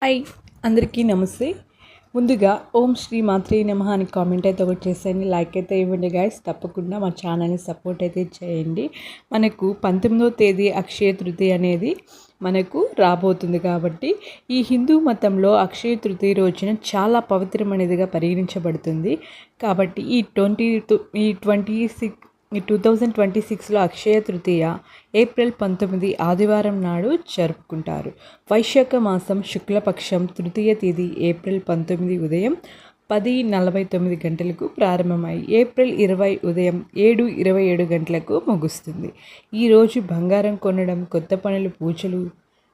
Hi, అందరికీ నమస్తే. ముందుగా ఓం శ్రీ మాత్రే నమః అని కామెంట్ అయితే ఒకటి చేసేయండి, లైక్ అయితే ఇవ్వండి గైస్. తప్పకుండా మా ఛానల్ని సపోర్ట్ అయితే చేయండి. మనకు 19వ తేదీ అక్షయ తృతీయ అనేది మనకు రాబోతుంది కాబట్టి ఈ హిందూ మతంలో అక్షయ తృతీయ రోజున చాలా పవిత్రమైనదిగా పరిగణించబడుతుంది. కాబట్టి ఈ 2026లో అక్షయ తృతీయ ఏప్రిల్ 19 ఆదివారం నాడు జరుపుకుంటారు. వైశాఖ మాసం శుక్లపక్షం తృతీయ తేదీ ఏప్రిల్ 19 ఉదయం 10:49 గంటలకు ప్రారంభమై ఏప్రిల్ 20 ఉదయం 7:27 గంటలకు ముగుస్తుంది. ఈరోజు బంగారం కొనడం, కొత్త పనులు, పూజలు,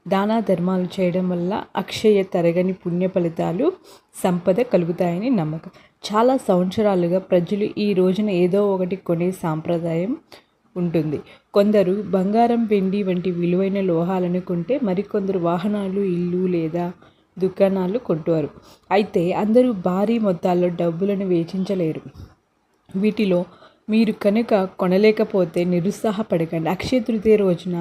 దాన ధర్మాలు చేయడం వల్ల అక్షయ తరగని పుణ్య ఫలితాలు, సంపద కలుగుతాయని నమ్మకం. చాలా సంవత్సరాలుగా ప్రజలు ఈ రోజున ఏదో ఒకటి కొనే సాంప్రదాయం ఉంటుంది. కొందరు బంగారం, వెండి వంటి విలువైన లోహాలను కొంటే మరికొందరు వాహనాలు, ఇల్లు లేదా దుకాణాలు కొంటారు. అయితే అందరూ భారీ మొత్తాల్లో డబ్బులను వెచ్చించలేరు. వీటిలో మీరు కనుక కొనలేకపోతే నిరుత్సాహపడకండి. అక్షయ తృతీయ రోజున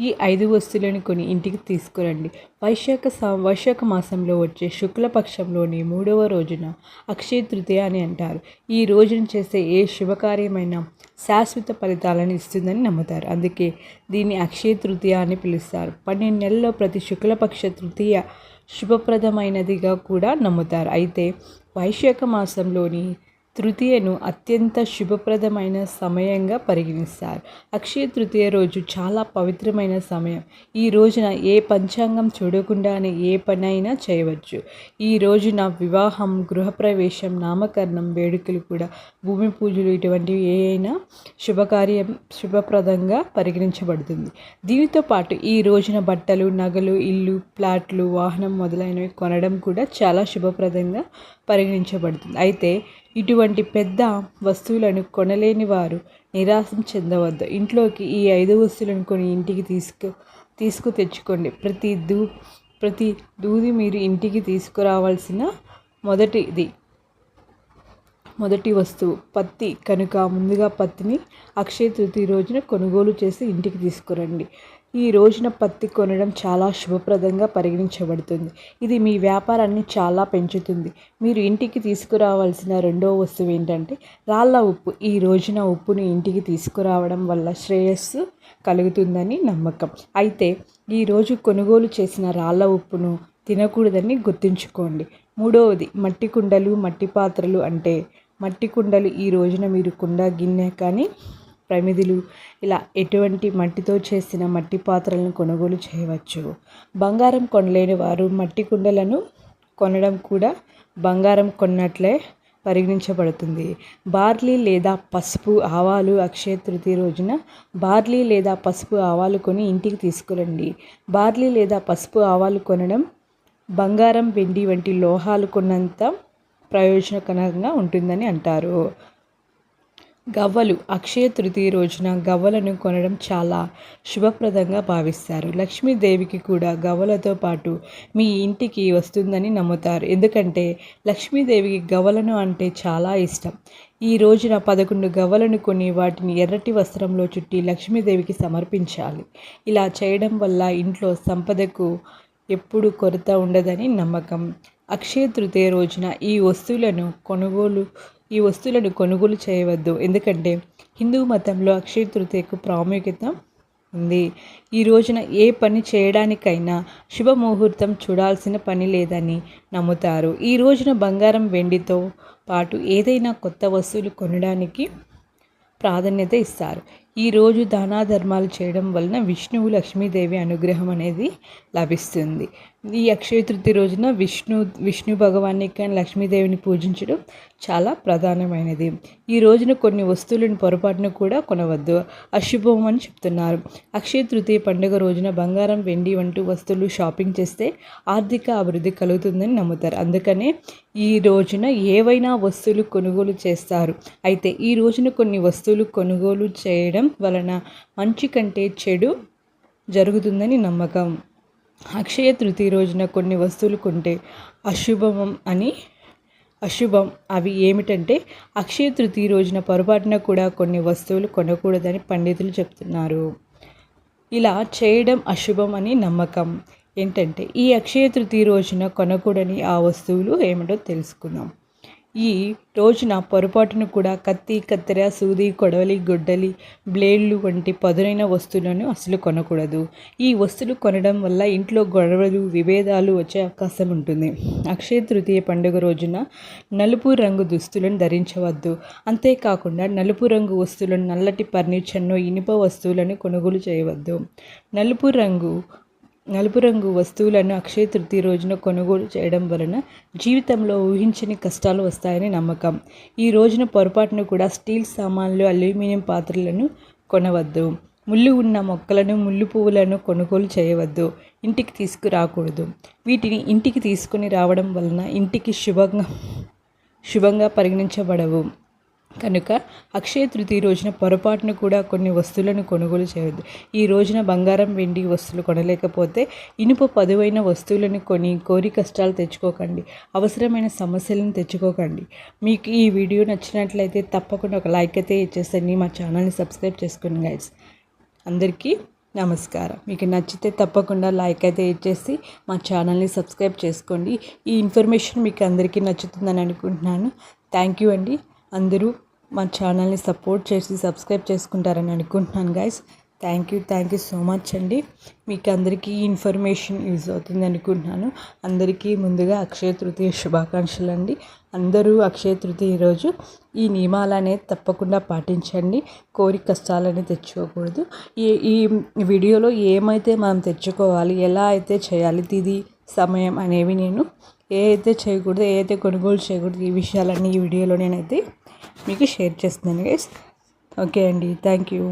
ఈ 5 వస్తువులను కొని ఇంటికి తీసుకురండి. వైశాఖ మాసంలో వచ్చే శుక్లపక్షంలోని 3వ రోజున అక్షయ తృతీయ అని అంటారు. ఈ రోజున చేసే ఏ శుభకార్యమైనా శాశ్వత ఫలితాలను ఇస్తుందని నమ్ముతారు. అందుకే దీన్ని అక్షయ తృతీయ అని పిలుస్తారు. 12 నెలల్లో ప్రతి శుక్లపక్ష తృతీయ శుభప్రదమైనదిగా కూడా నమ్ముతారు. అయితే వైశాఖ మాసంలోని తృతీయను అత్యంత శుభప్రదమైన సమయంగా పరిగణిస్తారు. అక్షయ తృతీయ రోజు చాలా పవిత్రమైన సమయం. ఈ రోజున ఏ పంచాంగం చూడకుండానే ఏ పనైనా చేయవచ్చు. ఈ రోజున వివాహం, గృహప్రవేశం, నామకరణం, వేడుకలు కూడా, భూమి పూజలు ఇటువంటివి ఏ అయినా శుభప్రదంగా పరిగణించబడుతుంది. దీనితో పాటు ఈ రోజున బట్టలు, నగలు, ఇల్లు, ప్లాట్లు, వాహనం మొదలైనవి కొనడం కూడా చాలా శుభప్రదంగా పరిగణించబడుతుంది. అయితే ఇటువంటి పెద్ద వస్తువులను కొనలేని వారు నిరాశ చెందవద్దు. ఇంట్లోకి ఈ 5 వస్తువులను కొని ఇంటికి తెచ్చుకోండి. ప్రతి దూది మీరు ఇంటికి తీసుకురావాల్సిన మొదటి వస్తువు పత్తి కనుక ముందుగా పత్తిని అక్షయ తృతీయ రోజున కొనుగోలు చేసి ఇంటికి తీసుకురండి. ఈ రోజున పత్తి కొనడం చాలా శుభప్రదంగా పరిగణించబడుతుంది. ఇది మీ వ్యాపారాన్ని చాలా పెంచుతుంది. మీరు ఇంటికి తీసుకురావాల్సిన 2వ వస్తువు ఏంటంటే రాళ్ళ ఉప్పు. ఈ రోజున ఉప్పును ఇంటికి తీసుకురావడం వల్ల శ్రేయస్సు కలుగుతుందని నమ్మకం. అయితే ఈరోజు కొనుగోలు చేసిన రాళ్ళ ఉప్పును తినకూడదని గుర్తుంచుకోండి. 3వది మట్టి కుండలు, మట్టి పాత్రలు. అంటే మట్టి కుండలు ఈ రోజున మీరు కుండ, గిన్నె కానీ ప్రమిదలు ఇలా ఎటువంటి మట్టితో చేసిన మట్టి పాత్రలను కొనుగోలు చేయవచ్చు. బంగారం కొనలేని వారు మట్టి కుండలను కొనడం కూడా బంగారం కొన్నట్లే పరిగణించబడుతుంది. బార్లీ లేదా పసుపు, ఆవాలు. అక్షయ తృతీయ రోజున బార్లీ లేదా పసుపు, ఆవాలు కొని ఇంటికి తీసుకురండి. బార్లీ లేదా పసుపు, ఆవాలు కొనడం బంగారం, వెండి వంటి లోహాలు కొన్నంత ప్రయోజనకరంగా ఉంటుందని అంటారు. గవ్వలు. అక్షయ తృతీయ రోజున గవ్వలను కొనడం చాలా శుభప్రదంగా భావిస్తారు. లక్ష్మీదేవికి కూడా గవ్వలతో పాటు మీ ఇంటికి వస్తుందని నమ్ముతారు. ఎందుకంటే లక్ష్మీదేవికి గవ్వలను అంటే చాలా ఇష్టం. ఈ రోజున 11 గవ్వలను కొని వాటిని ఎర్రటి వస్త్రంలో చుట్టి లక్ష్మీదేవికి సమర్పించాలి. ఇలా చేయడం వల్ల ఇంట్లో సంపదకు ఎప్పుడు కొరత ఉండదని నమ్మకం. అక్షయ తృతీయ రోజున ఈ వస్తువులను కొనుగోలు చేయవద్దు. ఎందుకంటే హిందూ మతంలో అక్షయ తృతీయకు ప్రాముఖ్యత ఉంది. ఈ రోజున ఏ పని చేయడానికైనా శుభముహూర్తం చూడాల్సిన పని లేదని నమ్ముతారు. ఈ రోజున బంగారం, వెండితో పాటు ఏదైనా కొత్త వస్తువులు కొనడానికి ప్రాధాన్యత ఇస్తారు. ఈరోజు దాన ధర్మాలు చేయడం వలన విష్ణువు, లక్ష్మీదేవి అనుగ్రహం అనేది లభిస్తుంది. ఈ అక్షయ తృతీయ రోజున విష్ణు భగవాన్ని కానీ లక్ష్మీదేవిని పూజించడం చాలా ప్రధానమైనది. ఈ రోజున కొన్ని వస్తువులను పొరపాటును కూడా కొనవద్దు, అశుభం అని చెప్తున్నారు. అక్షయ తృతీయ పండుగ రోజున బంగారం, వెండి వంటి వస్తువులు షాపింగ్ చేస్తే ఆర్థిక అభివృద్ధి కలుగుతుందని నమ్ముతారు. అందుకనే ఈ రోజున ఏవైనా వస్తువులు కొనుగోలు చేస్తారు. అయితే ఈ రోజున కొన్ని వస్తువులు కొనుగోలు చేయడం వలన మంచి కంటే చెడు జరుగుతుందని నమ్మకం. అక్షయ తృతీయ రోజున కొన్ని వస్తువులు కొంటే అశుభం. అవి ఏమిటంటే అక్షయ తృతీయ రోజున పొరపాటున కూడా కొన్ని వస్తువులు కొనకూడదని పండితులు చెప్తున్నారు. ఇలా చేయడం అశుభం అని నమ్మకం. ఏంటంటే ఈ అక్షయ తృతీయ రోజున కొనకూడని ఆ వస్తువులు ఏమిటో తెలుసుకుందాం. ఈ రోజున పొరపాటును కూడా కత్తి, కత్తెర, సూది, కొడవలి, గొడ్డలి, బ్లేడ్లు వంటి పదునైన వస్తువులను అసలు కొనకూడదు. ఈ వస్తువులు కొనడం వల్ల ఇంట్లో గొడవలు, విభేదాలు వచ్చే అవకాశం ఉంటుంది. అక్షయ తృతీయ పండుగ రోజున నలుపు రంగు దుస్తులను ధరించవద్దు. అంతేకాకుండా నలుపు రంగు వస్తువులను, నల్లటి ఫర్నిచర్ను, ఇనుప వస్తువులను కొనుగోలు చేయవద్దు. నలుపు రంగు వస్తువులను అక్షయ తృతీయ రోజున కొనుగోలు చేయడం వలన జీవితంలో ఊహించని కష్టాలు వస్తాయని నమ్మకం. ఈ రోజున పొరపాటును కూడా స్టీల్ సామాన్లు, అల్యూమినియం పాత్రలను కొనవద్దు. ముళ్ళు ఉన్న మొక్కలను, ముళ్ళు పువ్వులను కొనుగోలు చేయవద్దు. ఇంటికి తీసుకురాకూడదు. వీటిని ఇంటికి తీసుకుని రావడం వలన ఇంటికి శుభంగా పరిగణించబడవు. కనుక అక్షయ తృతీయ రోజున పొరపాటును కూడా కొన్ని వస్తువులను కొనుగోలు చేయవద్దు. ఈ రోజున బంగారం, వెండి వస్తువులు కొనలేకపోతే ఇనుప పదువైన వస్తువులను కొని కోరి కష్టాలు తెచ్చుకోకండి. అవసరమైన సమస్యలను తెచ్చుకోకండి. మీకు ఈ వీడియో నచ్చినట్లయితే తప్పకుండా ఒక లైక్ అయితే ఇచ్చేసండి. మా ఛానల్ని సబ్స్క్రైబ్ చేసుకోండి గైడ్స్. అందరికీ నమస్కారం. మీకు నచ్చితే తప్పకుండా లైక్ అయితే ఇచ్చేసి మా ఛానల్ని సబ్స్క్రైబ్ చేసుకోండి. ఈ ఇన్ఫర్మేషన్ మీకు అందరికీ నచ్చుతుందని అనుకుంటున్నాను. థ్యాంక్ యూ అండి. అందరూ మా ఛానల్ని సపోర్ట్ చేసి సబ్స్క్రైబ్ చేసుకుంటారని అనుకుంటున్నాను guys. Thank you so much అండి. మీకు అందరికీ ఈ ఇన్ఫర్మేషన్ యూజ్ అవుతుంది అనుకుంటున్నాను. అందరికీ ముందుగా అక్షయ తృతీయ శుభాకాంక్షలు అండి. అందరూ అక్షయ తృతీయ రోజు ఈ నియమాలనే తప్పకుండా పాటించండి. కోరి కష్టాలని తెచ్చుకోకూడదు. ఈ వీడియోలో ఏమైతే మనం తెచ్చుకోవాలి, ఎలా అయితే చేయాలి, తిది సమయం అనేవి నేను ఏ అయితే చేయకూడదు, ఏ అయితే కొనుగోలు చేయకూడదు, ఈ విషయాలన్నీ ఈ వీడియోలో నేనైతే మీకు షేర్ చేస్తున్నాను గైస్. ఓకే అండి. Thank you.